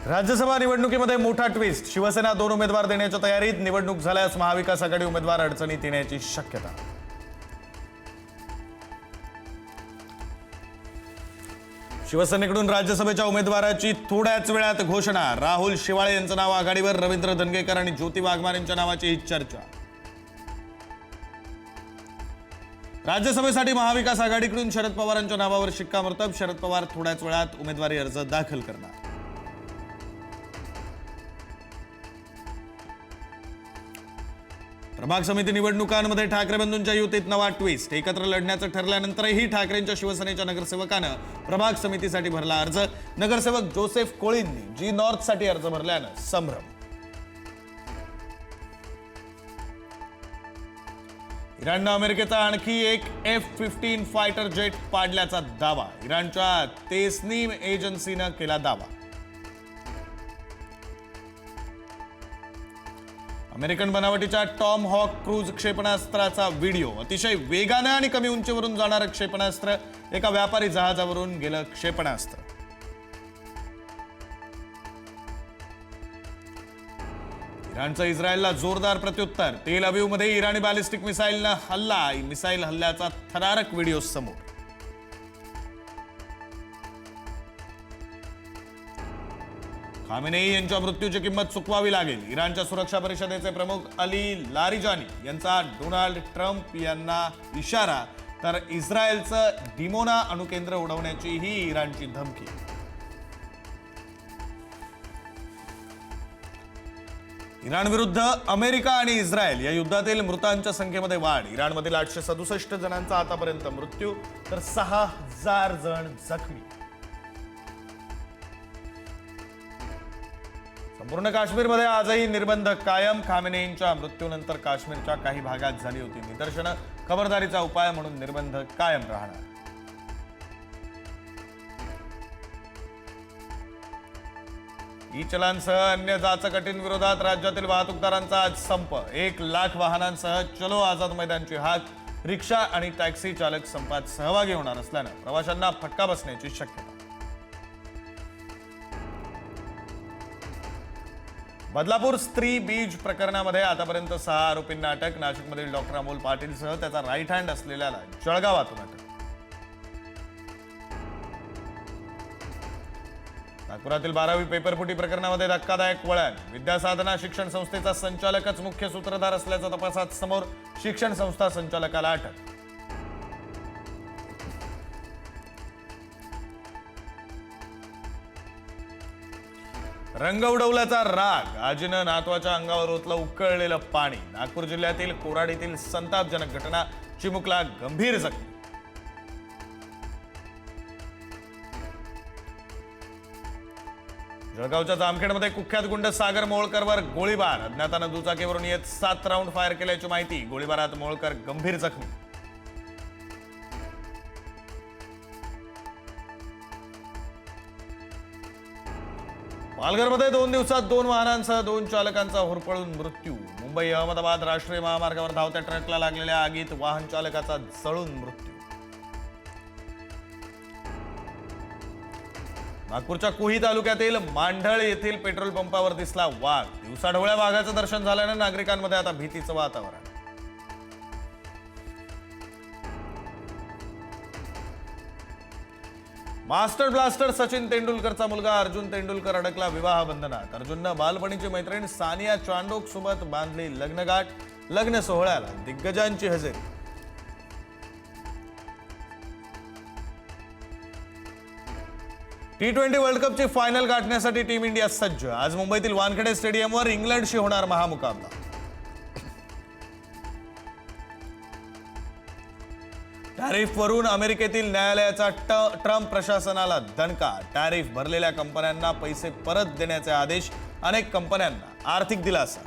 राज्यसभा निवडणुकीमध्ये मोठा ट्विस्ट. शिवसेना 2 उमेदवार देण्याच्या तयारीत. निवडणूक झाल्यास महाविकास आघाडी उमेदवार अडचणीत येण्याची शक्यता. शिवसेनेकडून राज्यसभेच्या उमेदवाराची थोड्याच वेळात घोषणा. राहुल शेवाळे यांचं नाव आघाडीवर. रवींद्र धनगेकर आणि ज्योती वाघमारे यांच्या नावाची ही चर्चा. राज्यसभेसाठी महाविकास आघाडीकडून शरद पवारांच्या नावावर शिक्कामोर्तब. शरद पवार थोड्याच वेळात उमेदवारी अर्ज दाखल करणार. प्रभाग समिती निवडणुकांमध्ये ठाकरे बंधूंच्या युतीत नवा ट्विस्ट. एकत्र लढण्याचं ठरल्यानंतरही ठाकरेंच्या शिवसेनेच्या नगरसेवकानं प्रभाग समितीसाठी भरला अर्ज. नगरसेवक जोसेफ कोळींनी जी नॉर्थसाठी अर्ज भरल्यानं संभ्रम. इराणनं अमेरिकेचा आणखी एक F-15 फायटर जेट पाडल्याचा दावा. इराणच्या तेस्नीम एजन्सीनं केला दावा. अमेरिकन बनावटीच्या टॉम हॉक क्रूज क्षेपणास्त्राचा व्हिडिओ. अतिशय वेगानं आणि कमी उंचीवरून जाणारं क्षेपणास्त्र. एका व्यापारी जहाजावरून गेलं क्षेपणास्त्र. इराणचं इस्रायलला जोरदार प्रत्युत्तर. तेल अविवमध्ये इराणी बॅलिस्टिक मिसाईलनं हल्ला. मिसाईल हल्ल्याचा थरारक व्हिडिओ समोर. खामेनेई यांच्या मृत्यूची किंमत चुकवावी लागेल. इराणच्या सुरक्षा परिषदेचे प्रमुख अली लारिजानी यांचा डोनाल्ड ट्रम्प यांना इशारा. तर इस्रायलचं डिमोना अणुकेंद्र उडवण्याची ही इराणची धमकी. इराण विरुद्ध अमेरिका आणि इस्रायल या युद्धातील मृतांच्या संख्येमध्ये वाढ. इराणमधील 867 जणांचा आतापर्यंत मृत्यू तर 6000 जण जखमी. संपूर्ण काश्मीरमध्ये आजही निर्बंध कायम. खामेनेईंच्या मृत्यूनंतर काश्मीरच्या काही भागात झाली होती निदर्शनं. खबरदारीचा उपाय म्हणून निर्बंध कायम राहणार. ई चलानसह अन्य जाचकटीं विरोधात राज्यातील वाहतूकदारांचा आज संप. 1 लाख वाहनांसह चलो आझाद मैदानची हाक. रिक्षा आणि टॅक्सी चालक संपात सहभागी होणार असल्यानं प्रवाशांना फटका बसण्याची शक्यता. बदलापूर स्त्री बीज प्रकरणामध्ये आतापर्यंत 6 आरोपींना अटक. नाशिकमधील डॉक्टर अमोल पाटीलसह त्याचा राईट हँड असलेल्याला जळगावातून अटक. नागपुरातील 12वी पेपरफुटी प्रकरणामध्ये धक्कादायक वळण. विद्यासाधना शिक्षण संस्थेचा संचालकच मुख्य सूत्रधार असल्याचा तपासात समोर. शिक्षण संस्था संचालकाला अटक. रंग उडवल्याचा राग. आजीनं नातवाच्या अंगावर ओतलं उकळलेलं पाणी. नागपूर जिल्ह्यातील कोराडीतील संतापजनक घटना. चिमुकला गंभीर जखमी. जळगावच्या जामखेडमध्ये कुख्यात गुंड सागर मोळकरवर गोळीबार. अज्ञातानं दुचाकीवरून येत 7 राऊंड फायर केल्याची माहिती. गोळीबारात मोळकर गंभीर जखमी. पालघरमध्ये 2 दिवसात 2 वाहनांसह 2 चालकांचा होरपळून मृत्यू. मुंबई अहमदाबाद राष्ट्रीय महामार्गावर धावत्या ट्रकला लागलेल्या आगीत वाहन चालकाचा जळून मृत्यू. नागपूरच्या कुही तालुक्यातील मांढळ येथील पेट्रोल पंपावर दिसला वाघ. दिवसाढवळ्या वाघाचं दर्शन झाल्यानं नागरिकांमध्ये आता भीतीचं वातावरण. मास्टर ब्लास्टर सचिन तेंडुलकरचा मुलगा अर्जुन तेंडुलकर अडकला विवाह बंधनात. अर्जुननं बालपणीची मैत्रीण सानिया चांडोक सोबत बांधली लग्नगाठ. लग्न सोहळ्याला दिग्गजांची हजेरी. T20 वर्ल्ड कपची फायनल गाठण्यासाठी टीम इंडिया सज्ज. आज मुंबईतील वानखेडे स्टेडियमवर इंग्लंडशी होणार महामुकाबला. टॅरिफवरून अमेरिकेतील न्यायालयाचा ट्रम्प प्रशासनाला दणका. टॅरिफ भरलेल्या कंपन्यांना पैसे परत देण्याचे आदेश. अनेक कंपन्यांना आर्थिक दिलासा.